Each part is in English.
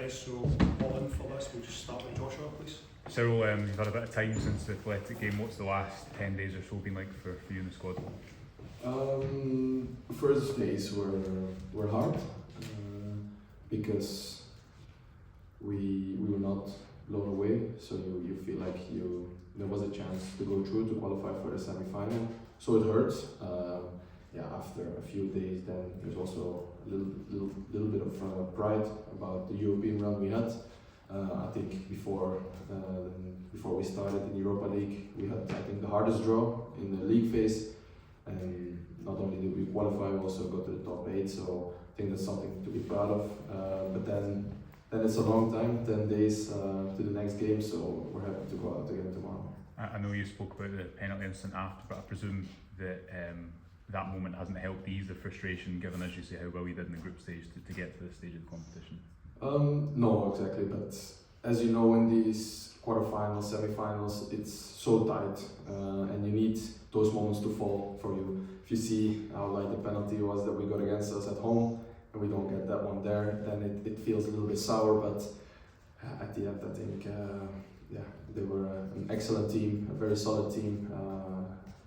guys so all in for this? We'll just start with Joshua, please. Cyril, you've had a bit of time since the Athletic game. What's the last 10 days or so been like for you in the squad? First days were hard because we were not blown away, so you feel like there was a chance to go through to qualify for the semi-final, so it hurts. After a few days, then there's also a little bit of pride about the European run we had. I think before we started in Europa League, we had the hardest draw in the league phase, and not only did we qualify, we also got to the top 8. So I think that's something to be proud of. But then it's a long time, 10 days to the next game. So we're happy to go out again tomorrow. I know you spoke about the penalty incident after, but I presume that that moment hasn't helped ease the frustration, given, as you say, how well we did in the group stage to get to this stage of the competition. No, exactly. But as you know, in these quarterfinals, semi-finals, it's so tight, and you need those moments to fall for you. If you see how the penalty was that we got against us at home, and we don't get that one there, then it feels a little bit sour. But at the end, I think they were an excellent team, a very solid team.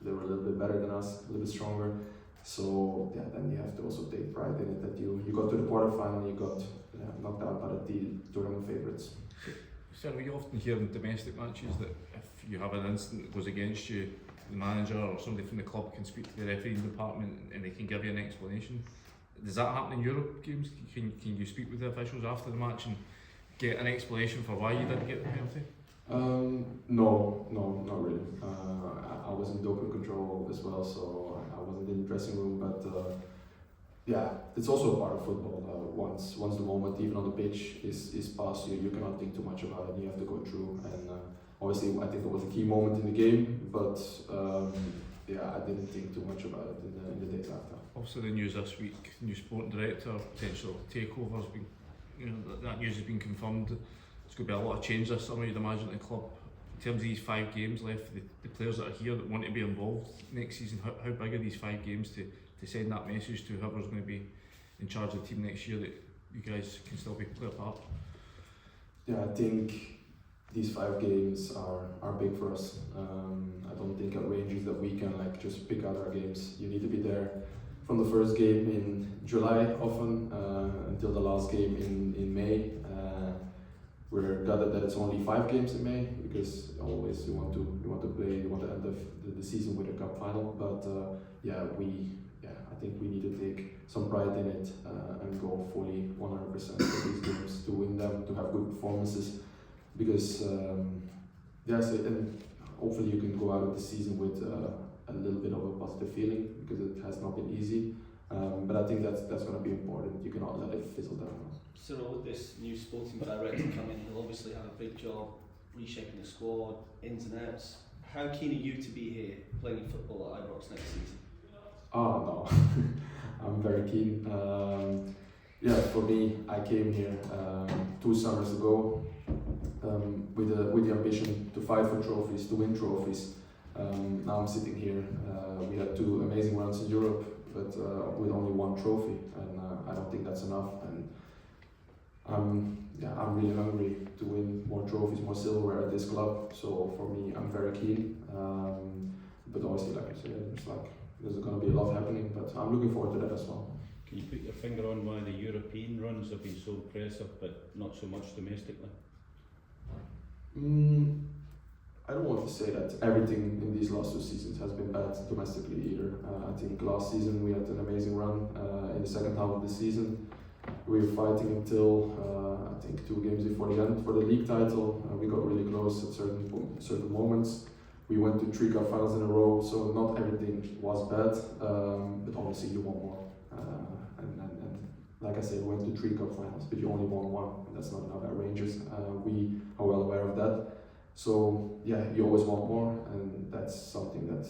They were a little bit better than us, a little bit stronger. So then you have to also take pride in it that you got to the quarterfinal, you got knocked out by the tournament favourites. Sir, we often hear in domestic matches that if you have an incident that goes against you, the manager or somebody from the club can speak to the refereeing department and they can give you an explanation. Does that happen in Europe games? Can you speak with the officials after the match and get an explanation for why you didn't get the penalty? No, not really. I was in doping control as well, so I wasn't in the dressing room. But it's also a part of football. Once the moment, even on the pitch, is past you, you cannot think too much about it. You have to go through. And obviously, I think it was a key moment in the game. But I didn't think too much about it in the days after. Obviously, the news this week: new sporting director, potential takeover has been. That news has been confirmed. There's going to be a lot of change this summer, you'd imagine, at the club. In terms of these 5 games left, the players that are here that want to be involved next season, how big are these 5 games to send that message to whoever's going to be in charge of the team next year that you guys can still play a part? Yeah, I think these 5 games are big for us. I don't think at Rangers that we can just pick out our games. You need to be there from the first game in July often until the last game in May. We're glad that it's only 5 games in May because always you want to play, you want to end the season with a cup final. But I think we need to take some pride in it and go fully 100% for these games to win them, to have good performances. Because and hopefully you can go out of the season with a little bit of a positive feeling because it has not been easy. But I think that's going to be important. You cannot let it fizzle down. Cyril, with this new sporting director coming, he'll obviously have a big job reshaping the squad, ins and outs. How keen are you to be here playing football at Ibrox next season? Oh no, I'm very keen. For me, I came here 2 summers ago with the ambition to fight for trophies, to win trophies. Now I'm sitting here. We had 2 amazing runs in Europe, but with only 1 trophy, and I don't think that's enough. And I'm really hungry to win more trophies, more silverware at this club. So for me, I'm very keen. But obviously, like I said, there's going to be a lot happening. But I'm looking forward to that as well. Can you put your finger on why the European runs have been so impressive, but not so much domestically? I don't want to say that everything in these last 2 seasons has been bad domestically either. I think last season we had an amazing run in the second half of the season. We were fighting until I think 2 games before the end for the league title. We got really close at certain moments. We went to 3 cup finals in a row, so not everything was bad, but obviously you want more. And like I said, we went to 3 cup finals, but you only won 1, and that's not enough at Rangers. We are well aware of that. So you always want more, and that's something that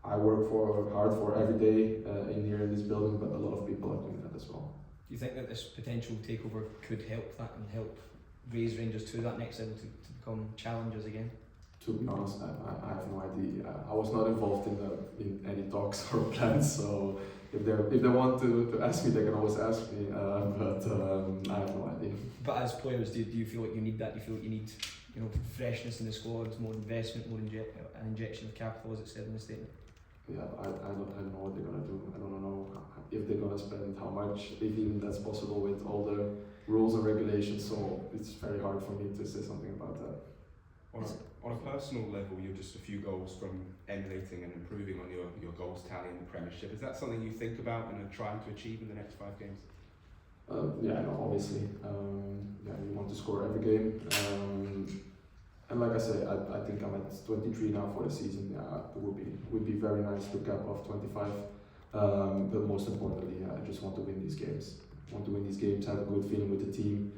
I work hard for every day in here in this building, but a lot of people are doing that as well. Do you think that this potential takeover could help that and help raise Rangers to that next level to become challengers again? To be honest, I have no idea. I was not involved in any talks or plans, so if they want to ask me, they can always ask me. But I have no idea. But as players, do you feel like you need that? Do you feel like you need, freshness in the squad, more investment, an injection of capital, as it said in the statement? Yeah, I don't know what they're gonna do. I don't know if they're gonna spend how much, if even that's possible with all the rules and regulations. So it's very hard for me to say something about that. On a personal level, you're just a few goals from emulating and improving on your goals tally in the Premiership. Is that something you think about and are trying to achieve in the next 5 games? Yeah, no, obviously. You want to score every game. And like I say, I think I'm at 23 now for the season. It would be very nice to cap off 25. But most importantly, I just want to win these games. Have a good feeling with the team.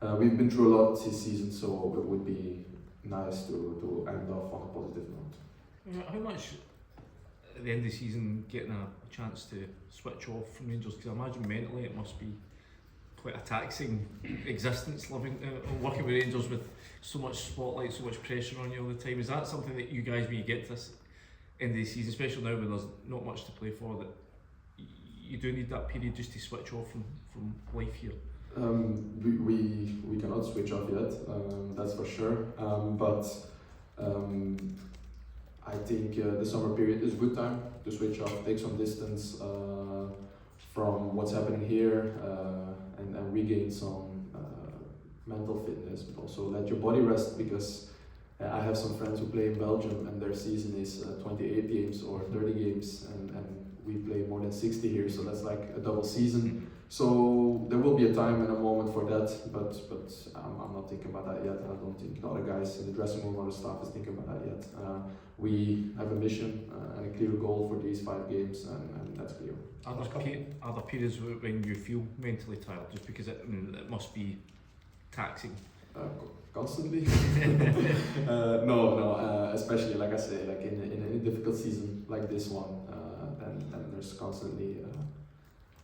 We've been through a lot this season, so it would be nice to end off on a positive note. How much at the end of the season getting a chance to switch off from Rangers? Because I imagine mentally it must be quite a taxing existence working with Rangers with so much spotlight, so much pressure on you all the time. Is that something that you guys, when you get to this end of the season, especially now when there's not much to play for, that you do need that period just to switch off from life here? We cannot switch off yet, that's for sure. But I think the summer period is a good time to switch off, take some distance from what's happening here, and regain some mental fitness, but also let your body rest, because I have some friends who play in Belgium and their season is 28 games or 30 games, and we play more than 60 here, so that's like a double season. So there will be a time and a moment for that, but I'm not thinking about that yet. I don't think the other guys in the dressing room or the staff is thinking about that yet. We have a mission and a clear goal for these 5 games, and that's clear. Are there periods when you feel mentally tired, just because it must be taxing? Constantly. No, especially like I say, like in a difficult season like this one, then there's constantly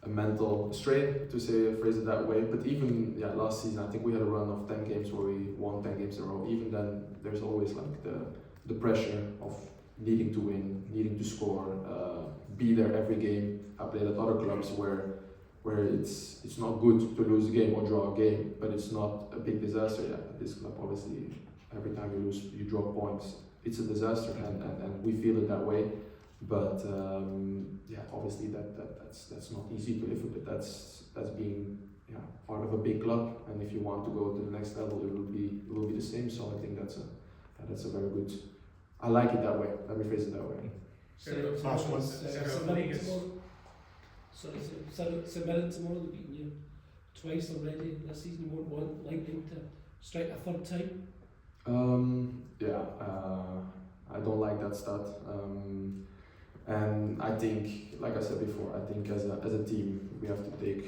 a mental strain, to phrase it that way. But even last season, I think we had a run of 10 games where we won 10 games in a row. Even then, there's always like the pressure of needing to win, needing to score, be there every game. I played at other clubs where it's not good to lose a game or draw a game, but it's not a big disaster. At this club, obviously, every time you lose, you drop points. It's a disaster, and we feel it that way. But obviously that's not easy to live with. But that's being part of a big club, and if you want to go to the next level, it will be the same. So I think that's a very good. I like it that way. Let me phrase it that way. Last one. St Mirren tomorrow, they've beaten you twice already this season. You won't like them to strike a third time? I don't like that stat. And I think, like I said before, I think as a team we have to take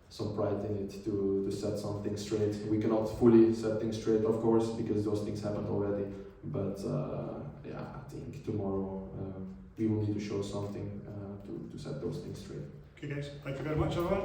some pride in it to set something straight. We cannot fully set things straight, of course, because those things happened already. But I think tomorrow we will need to show something to set those things straight. Okay guys, thank you very much everyone.